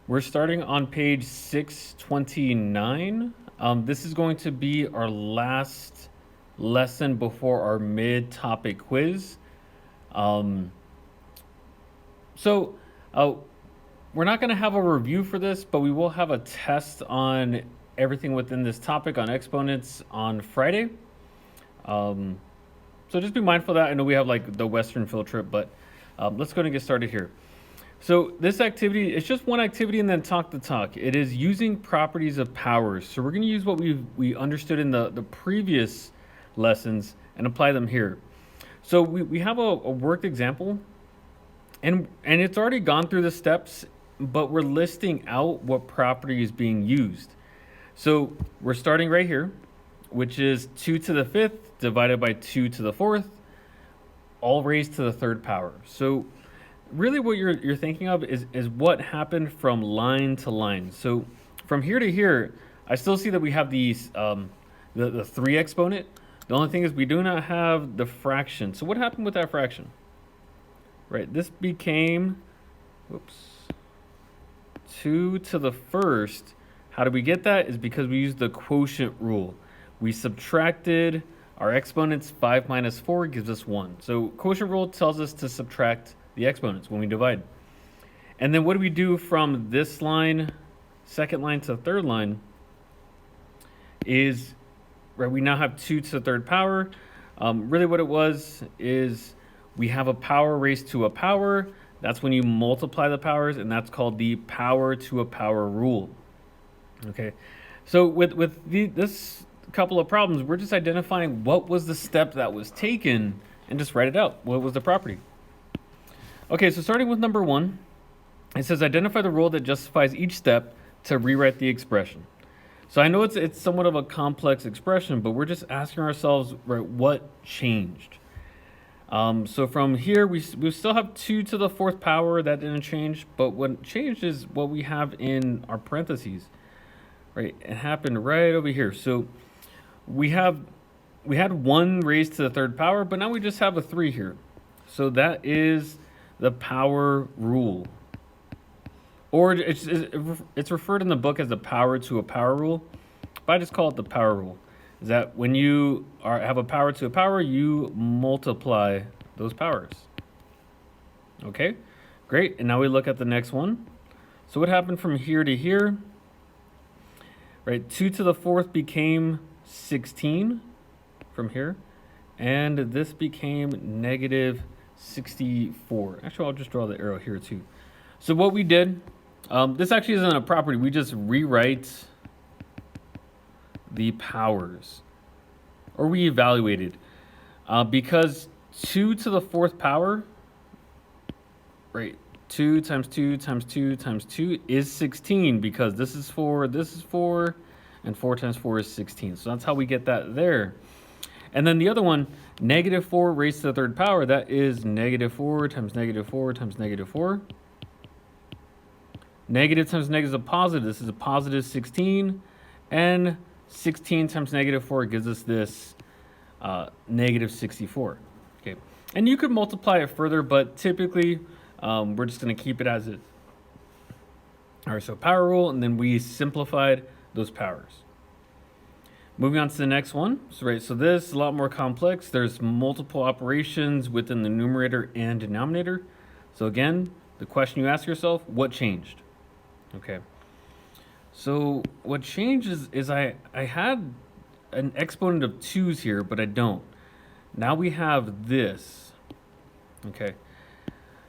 We're starting on page 629. This is going to be our last lesson before our mid-topic quiz. Um, so uh, we're not going to have a review for this, but we will have a test on everything within this topic on exponents on Friday. Um, so just be mindful of that. I know we have like the Western field trip, but let's go and get started here. So this activity, it's just one activity and then talk the talk. It is using properties of powers. So we're going to use what we understood in the previous lessons and apply them here. So we have a worked example, and it's already gone through the steps, but we're listing out what property is being used. So we're starting right here, which is 2 to the 5th divided by 2 to the 4th, all raised to the 3rd power. So really what you're thinking of is what happened from line to line. So from here to here, I still see that we have these the 3 exponent. The only thing is we do not have the fraction. So what happened with that fraction? Right, this became, whoops, 2 to the 1st. How did we get that? Is because we used the quotient rule. We subtracted our exponents. 5 minus 4 gives us 1. So quotient rule tells us to subtract the exponents when we divide. And then what do we do from this line, second line to third line, is, right, we now have 2 to the 3rd power. Really what it was is we have a power raised to a power. That's when you multiply the powers, and that's called the power to a power rule. Okay, so with this couple of problems, we're just identifying what was the step that was taken and just write it out. What was the property? Okay, so starting with number 1, it says identify the rule that justifies each step to rewrite the expression. So I know it's somewhat of a complex expression, but we're just asking ourselves, right, what changed? So from here, we still have 2 to the 4th power. That didn't change, but what changed is what we have in our parentheses. Right, it happened right over here. So we had 1 raised to the 3rd power, but now we just have a 3 here. So that is the power rule, or it's referred in the book as the power to a power rule, but I just call it the power rule. Is that when you have a power to a power, you multiply those powers. Okay, great. And now we look at the next one. So what happened from here to here? Right, 2 to the 4th became 16 from here, and this became negative 64. Actually, I'll just draw the arrow here too. So what we did, this actually isn't a property. We just rewrite the powers, or we evaluated, because 2 to the 4th power, right, 2 times 2 times 2 times 2 is 16, because this is 4, and 4 times 4 is 16. So that's how we get that there. And then the other one, negative 4 raised to the 3rd power, that is negative 4 times negative 4 times negative 4. Negative times negative is a positive. This is a positive 16. And 16 times negative 4 gives us this negative 64. Okay, and you could multiply it further, but typically we're just going to keep it as is. All right, so power rule, and then we simplified those powers. Moving on to the next one. So this is a lot more complex. There's multiple operations within the numerator and denominator. So again, the question you ask yourself, what changed? Okay. So what changed is I had an exponent of 2's here, but I don't. Now we have this. Okay.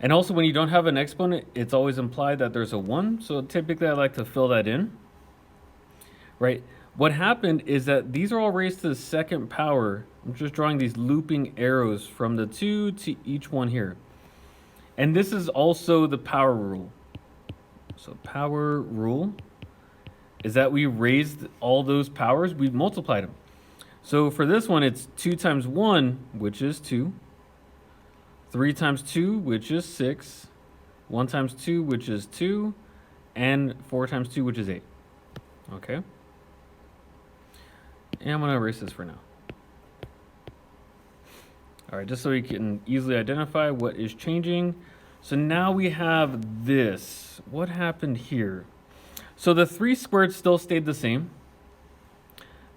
And also when you don't have an exponent, it's always implied that there's a 1. So typically I like to fill that in. Right? What happened is that these are all raised to the 2nd power. I'm just drawing these looping arrows from the 2 to each one here. And this is also the power rule. So power rule is that we raised all those powers, we multiplied them. So for this one, it's 2 times 1, which is 2. 3 times 2, which is 6. 1 times 2, which is 2. And 4 times 2, which is 8. Okay. And I'm going to erase this for now. All right, just so we can easily identify what is changing. So now we have this. What happened here? So the 3 squared still stayed the same.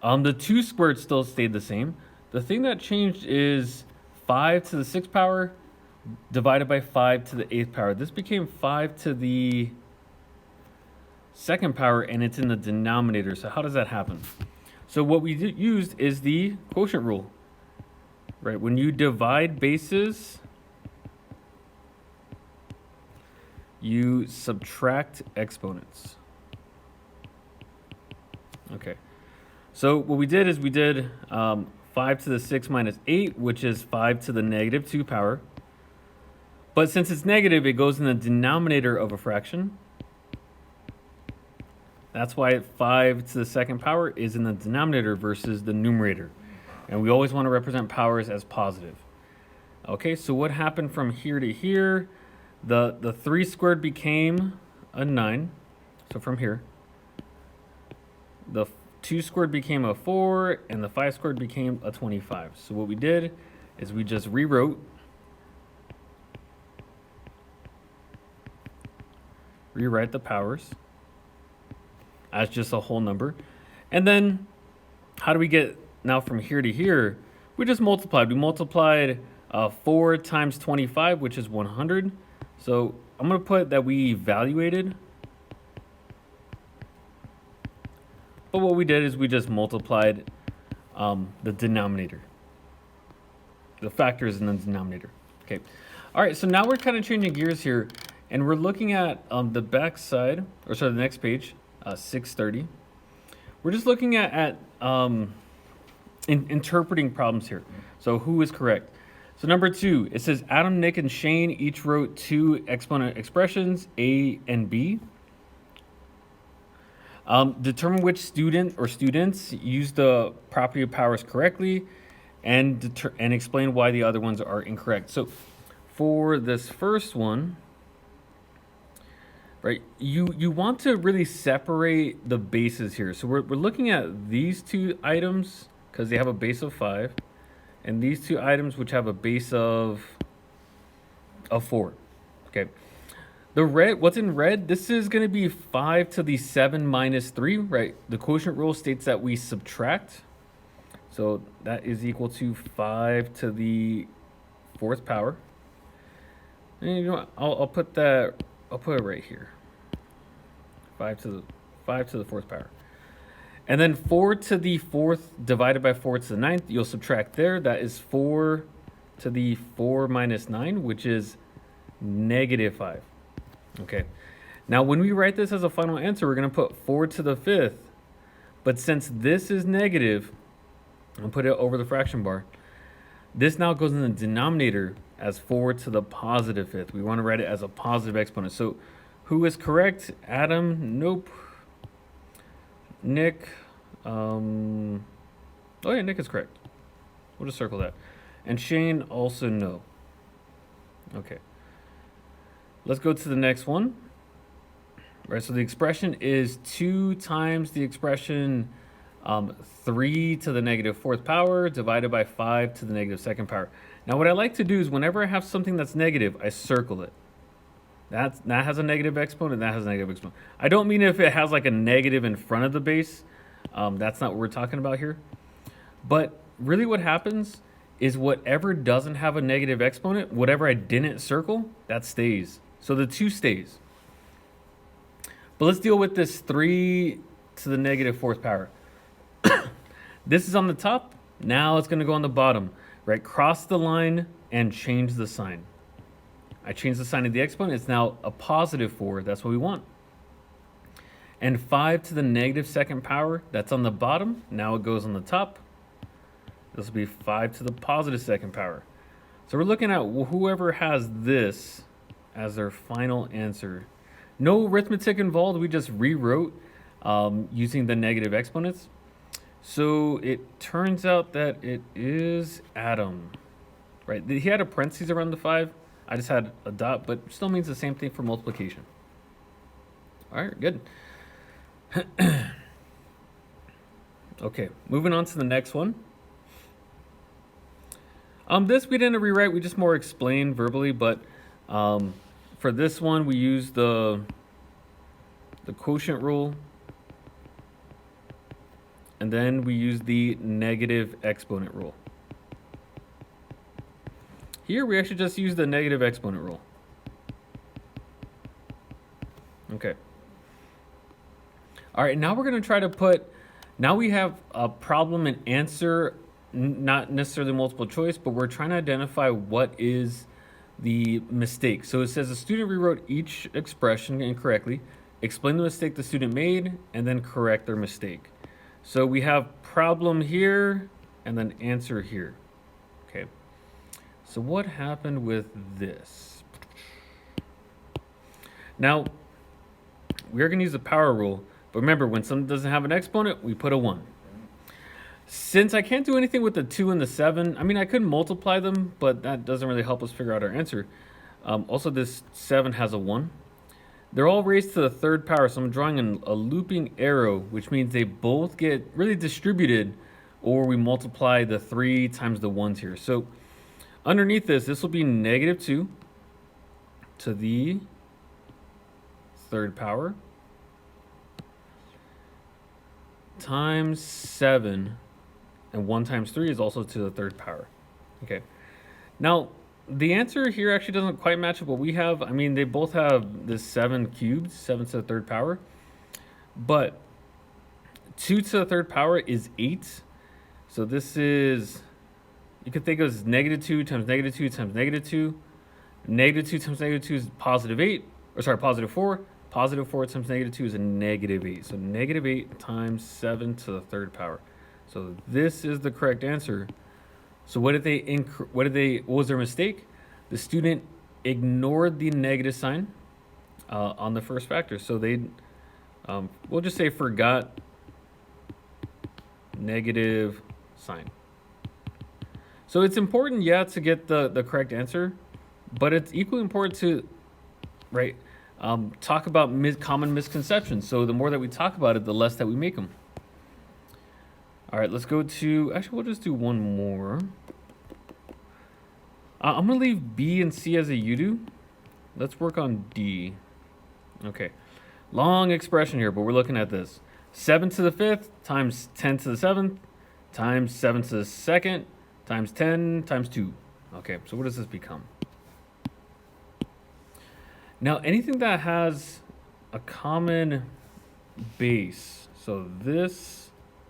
The 2 squared still stayed the same. The thing that changed is 5 to the 6th power divided by 5 to the 8th power. This became 5 to the 2nd power, and it's in the denominator. So how does that happen? So what we used is the quotient rule, right? When you divide bases, you subtract exponents. Okay. So what we did is we did 5 to the 6 minus 8, which is 5 to the negative 2 power. But since it's negative, it goes in the denominator of a fraction. That's why 5 to the 2nd power is in the denominator versus the numerator. And we always want to represent powers as positive. Okay, so what happened from here to here? The 3 squared became a 9. So from here. The 2 squared became a 4, and the 5 squared became a 25. So what we did is we just rewrote rewrite the powers as just a whole number. And then how do we get now from here to here? We just multiplied. We multiplied 4 times 25, which is 100. So I'm going to put that we evaluated. But what we did is we just multiplied the denominator. The factors in the denominator. Okay. All right, so now we're kind of changing gears here. And we're looking at the back side, or sorry, the next page, 630. We're just looking at interpreting problems here. So who is correct? So number 2, it says Adam, Nick, and Shane each wrote 2 exponent expressions, A and B. Determine which student or students use the property of powers correctly, and explain why the other ones are incorrect. So for this first one, right, you want to really separate the bases here. So we're looking at these 2 items because they have a base of 5, and these 2 items which have a base of 4. Okay. The red, what's in red, this is going to be 5 to the 7 minus 3, right? The quotient rule states that we subtract. So that is equal to 5 to the 4th power. And you know what, I'll put it right here. 5 to the 4th power. And then 4 to the 4th divided by 4 to the 9th, you'll subtract there. That is 4 to the 4 minus 9, which is negative 5. Okay. Now, when we write this as a final answer, we're going to put 4 to the 5th. But since this is negative, I'll put it over the fraction bar. This now goes in the denominator as 4 to the positive 5th. We want to write it as a positive exponent. So who is correct? Adam? Nope. Nick? Oh yeah, Nick is correct. We'll just circle that. And Shane also no. Okay. Let's go to the next one. Right, so the expression is 2 times the expression 3 to the negative 4th power divided by 5 to the negative 2nd power. Now what I like to do is whenever I have something that's negative, I circle it. That has a negative exponent, that has a negative exponent. I don't mean if it has like a negative in front of the base. That's not what we're talking about here. But really what happens is whatever doesn't have a negative exponent, whatever I didn't circle, that stays. So the 2 stays. But let's deal with this 3 to the negative 4th power. This is on the top. Now it's going to go on the bottom. Right? Cross the line and change the sign. I changed the sign of the exponent. It's now a positive 4. That's what we want. And 5 to the negative 2nd power, that's on the bottom. Now it goes on the top. This will be 5 to the positive 2nd power. So we're looking at whoever has this as their final answer. No arithmetic involved. We just rewrote using the negative exponents. So it turns out that it is Adam. Right? He had a parentheses around the 5. I just had a dot, but still means the same thing for multiplication. All right, good. Okay, moving on to the next one. This we didn't rewrite, we just more explained verbally, but For this one, we use the quotient rule. And then we use the negative exponent rule. Here, we actually just use the negative exponent rule. Okay. All right, now we're going to try to put, now we have a problem and answer, not necessarily multiple choice, but we're trying to identify what is the mistake. So it says the student rewrote each expression incorrectly, explain the mistake the student made, and then correct their mistake. So we have problem here and then answer here. Okay. So what happened with this? Now, we're going to use the power rule. But remember, when something doesn't have an exponent, we put a 1. Since I can't do anything with the 2 and the 7, I mean, I could multiply them, but that doesn't really help us figure out our answer. Also, this 7 has a 1. They're all raised to the third power, so I'm drawing a looping arrow, which means they both get really distributed, or we multiply the 3 times the 1s here. So underneath this will be negative 2 to the third power times 7, and 1 times 3 is also to the third power. Okay. Now, the answer here actually doesn't quite match up what we have. I mean, they both have this 7 cubed, 7 to the third power. But 2 to the third power is 8. So this is, you could think of as negative 2 times negative 2 times negative 2. Negative 2 times negative 2 is positive 8. Or sorry, positive 4. Positive 4 times negative 2 is a negative 8. So negative 8 times 7 to the third power. So this is the correct answer. So what was their mistake? The student ignored the negative sign on the first factor. So they, we'll just say forgot negative sign. So it's important, yeah, to get the correct answer, but it's equally important to, right, talk about common misconceptions. So the more that we talk about it, the less that we make them. All right, let's go to, actually, we'll just do one more. I'm going to leave B and C as a you do. Let's work on D. Okay, long expression here, but we're looking at this. 7 to the 5th times 10 to the 7th times 7 to the 2nd times 10 times 2. Okay, so what does this become? Now, anything that has a common base, so this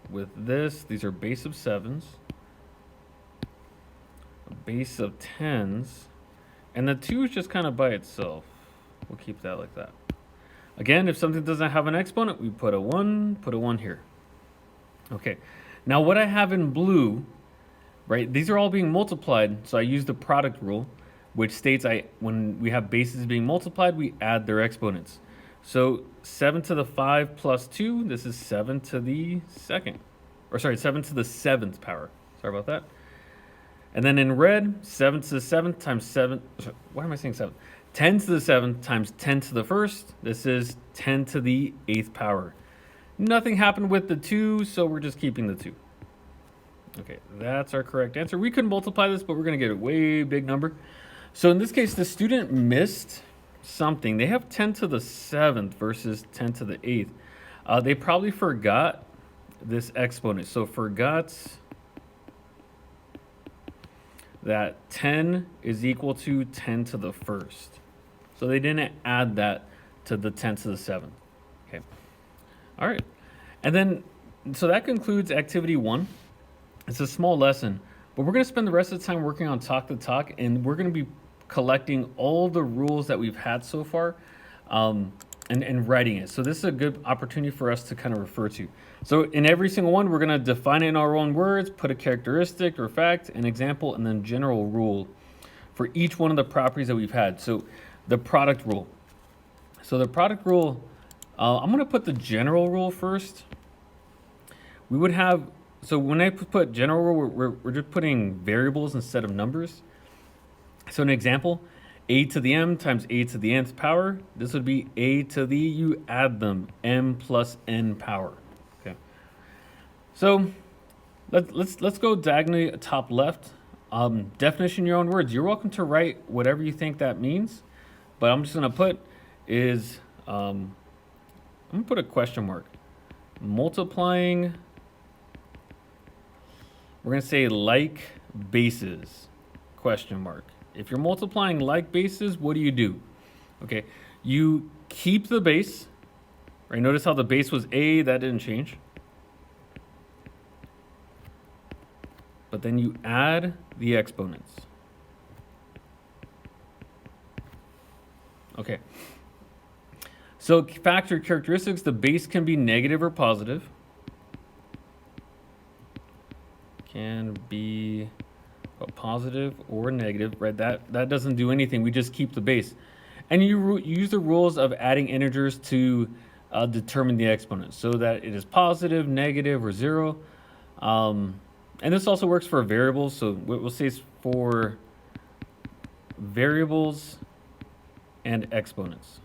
with this, these are base of 7s, a base of 10s, and the 2 is just kind of by itself. We'll keep that like that. Again, if something doesn't have an exponent, we put a 1 here. Okay, now what I have in blue, right, these are all being multiplied, so I use the product rule, which states when we have bases being multiplied, we add their exponents. So 7 to the 5 plus 2, this is 7 to the 2nd. Or sorry, 7 to the 7th power. Sorry about that. And then in red, 7 to the 7th times 7, why am I saying 7? 10 to the 7th times 10 to the 1st, this is 10 to the 8th power. Nothing happened with the 2, so we're just keeping the 2. Okay, that's our correct answer. We could multiply this, but we're going to get a way big number. So in this case, the student missed something. They have 10 to the 7th versus 10 to the 8th. They probably forgot this exponent. So forgot that 10 is equal to 10 to the 1st. So they didn't add that to the 10 to the 7th. Okay. All right. And then, so that concludes activity 1. It's a small lesson, but we're going to spend the rest of the time working on talk the talk, and we're going to be collecting all the rules that we've had so far and writing it. So this is a good opportunity for us to kind of refer to. So in every single one, we're going to define it in our own words, put a characteristic or fact, an example, and then general rule for each one of the properties that we've had. So the product rule. So the product rule, I'm going to put the general rule first. We would have, so when I put general rule, we're just putting variables instead of numbers. So an example, a to the m times a to the nth power. This would be a to the, you add them, m plus n power. Okay. So let's go diagonally top left. Definition in your own words. You're welcome to write whatever you think that means, but I'm just going to put is, I'm going to put a question mark. Multiplying, we're going to say like bases, question mark. If you're multiplying like bases, what do? Okay, you keep the base, right? Notice how the base was a, that didn't change. But then you add the exponents. Okay. So factor characteristics, the base can be negative or positive. Can be a positive or negative, right? That doesn't do anything. We just keep the base. And you use the rules of adding integers to determine the exponent so that it is positive, negative, or zero. And this also works for variables. So what we'll say is for variables and exponents.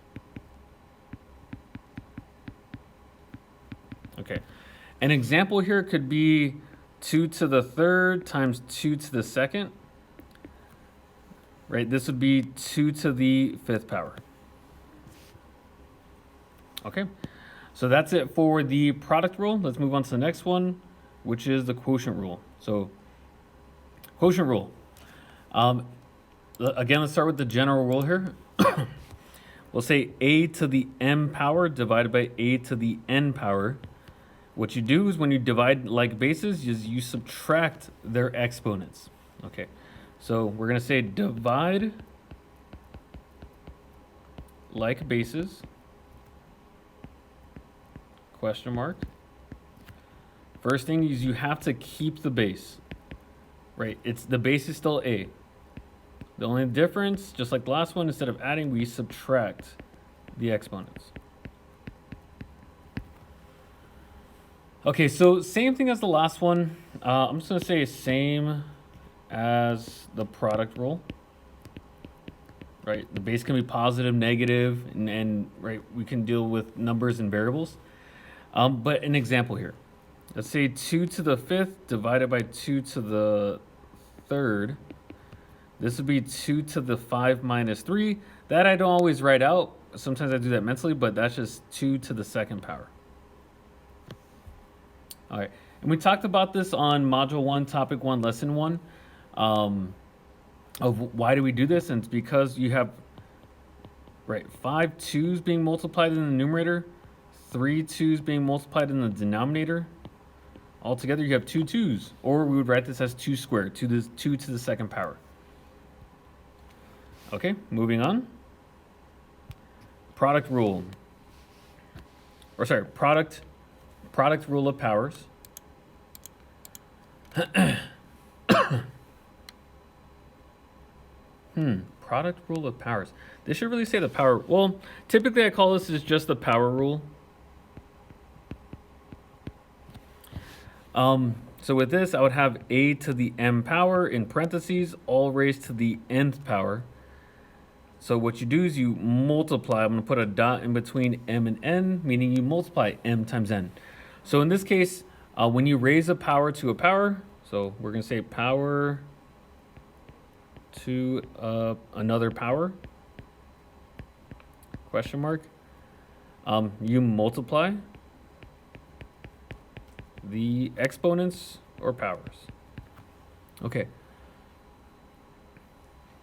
Okay. An example here could be 2 to the third times 2 to the second. Right? This would be 2 to the fifth power. Okay. So that's it for the product rule. Let's move on to the next one, which is the quotient rule. So quotient rule. Again, let's start with the general rule here. We'll say a to the m power divided by a to the n power. What you do is when you divide like bases, you subtract their exponents. Okay, so we're going to say divide like bases, question mark. First thing is you have to keep the base, right? The base is still a. The only difference, just like the last one, instead of adding, we subtract the exponents. Okay, so same thing as the last one. I'm just going to say same as the product rule. Right, the base can be positive, negative, and right, we can deal with numbers and variables. But an example here. Let's say 2 to the fifth divided by 2 to the third. This would be 2 to the 5 minus 3. That I don't always write out. Sometimes I do that mentally, but that's just 2 to the second power. All right, and we talked about this on Module 1, Topic 1, Lesson 1, of why do we do this? And it's because you have, right, 5 2's being multiplied in the numerator, 3 2's being multiplied in the denominator. Altogether, you have 2 2's, or we would write this as 2 squared, 2 to the second power. Okay, moving on. Product rule. Or sorry, product rule of powers. Product rule of powers. They should really say the power. Well, typically I call this as just the power rule. So with this, I would have a to the m power in parentheses, all raised to the nth power. So what you do is you multiply. I'm going to put a dot in between m and n, meaning you multiply m times n. So in this case, when you raise a power to a power, so we're going to say power to another power, question mark, you multiply the exponents or powers. Okay.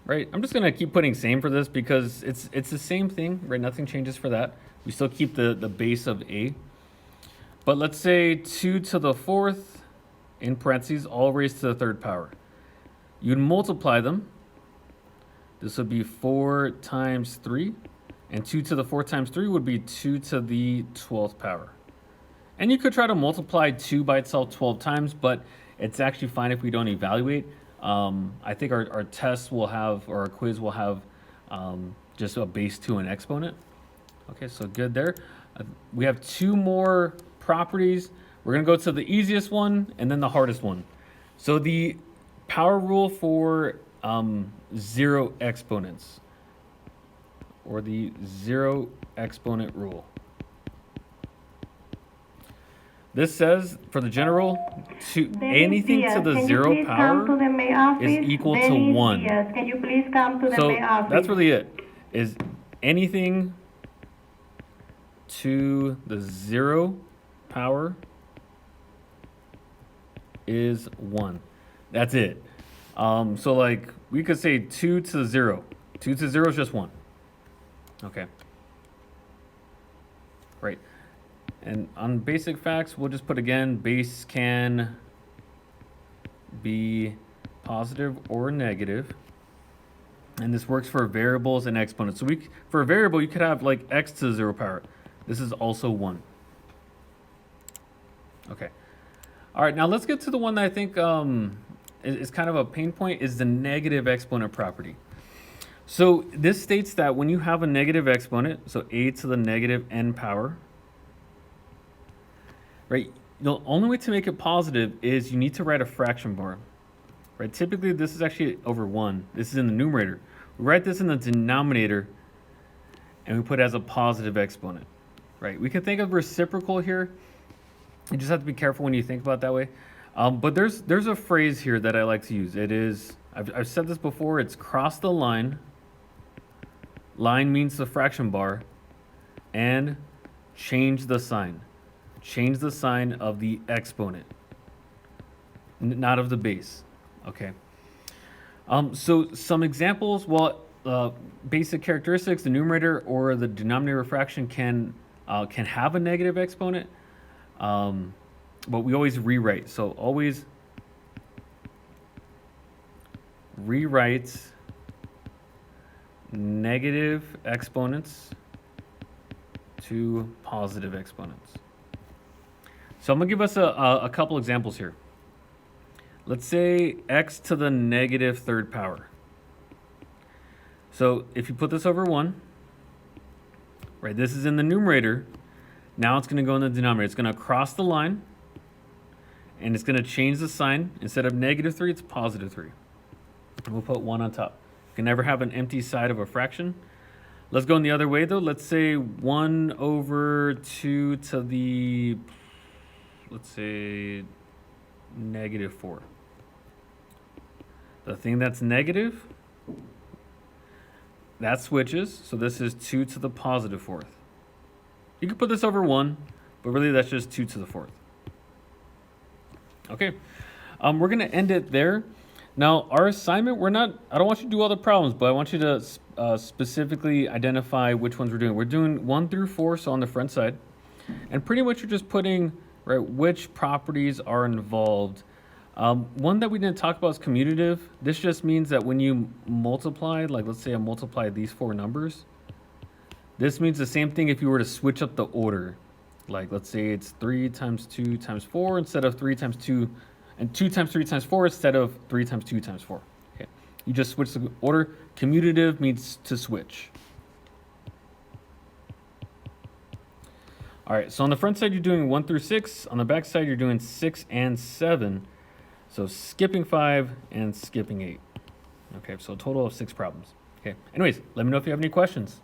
Right, I'm just gonna keep putting same for this because it's the same thing, right? Nothing changes for that. We still keep the base of a. But let's say 2 to the fourth, in parentheses, all raised to the third power. You'd multiply them. This would be 4 times 3. And 2 to the 4 times 3 would be 2 to the 12th power. And you could try to multiply 2 by itself 12 times, but it's actually fine if we don't evaluate. I think our test will have, or our quiz will have just a base to an exponent. Okay, so good there. We have 2 more properties. We're going to go to the easiest one and then the hardest one. So the power rule for zero exponents, or the zero exponent rule. This says, for the general, anything to the 0 power is equal to 1. Can you please come to the So main office? that's really it. Is anything to the 0 power is 1. That's it. So like we could say 2 to the 0. 2 to 0 is just 1. Okay. Right. And on basic facts, we'll just put again, base can be positive or negative. And this works for variables and exponents. So for a variable, you could have like x to the 0 power. This is also 1. Okay. All right, now let's get to the one that I think is kind of a pain point, is the negative exponent property. So this states that when you have a negative exponent, so a to the negative n power, right? The only way to make it positive is you need to write a fraction bar, right? Typically, this is actually over 1. This is in the numerator. We write this in the denominator, and we put it as a positive exponent, right? We can think of reciprocal here. You just have to be careful when you think about it that way. But there's a phrase here that I like to use. It is, I've said this before, it's cross the line. Line means the fraction bar. And change the sign. Change the sign of the exponent, not of the base. Okay. So some examples, well, basic characteristics, the numerator or the denominator fraction can have a negative exponent. But we always rewrite. So always rewrite negative exponents to positive exponents. So I'm going to give us a couple examples here. Let's say x to the negative 3rd power. So if you put this over 1, right, this is in the numerator. Now it's going to go in the denominator. It's going to cross the line, and it's going to change the sign. Instead of negative 3, it's positive 3. And we'll put 1 on top. You can never have an empty side of a fraction. Let's go in the other way, though. Let's say 1 over 2 to the, let's say, negative 4. The thing that's negative, that switches. So this is 2 to the positive 4th. You could put this over 1, but really that's just 2 to the 4th. Okay, we're going to end it there. Now, our assignment, I don't want you to do all the problems, but I want you to specifically identify which ones we're doing. We're doing 1 through 4, so on the front side. And pretty much you're just putting, right, which properties are involved. One that we didn't talk about is commutative. This just means that when you multiply, like let's say I multiply these 4 numbers, this means the same thing if you were to switch up the order. Like let's say it's 3 times 2 times 4 instead of 3 times 2, and 2 times 3 times 4 instead of 3 times 2 times 4. Okay, you just switch the order. Commutative means to switch. All right, so on the front side, you're doing 1 through 6. On the back side, you're doing 6 and 7. So skipping 5 and skipping 8. Okay, so a total of 6 problems. Okay, anyways, let me know if you have any questions.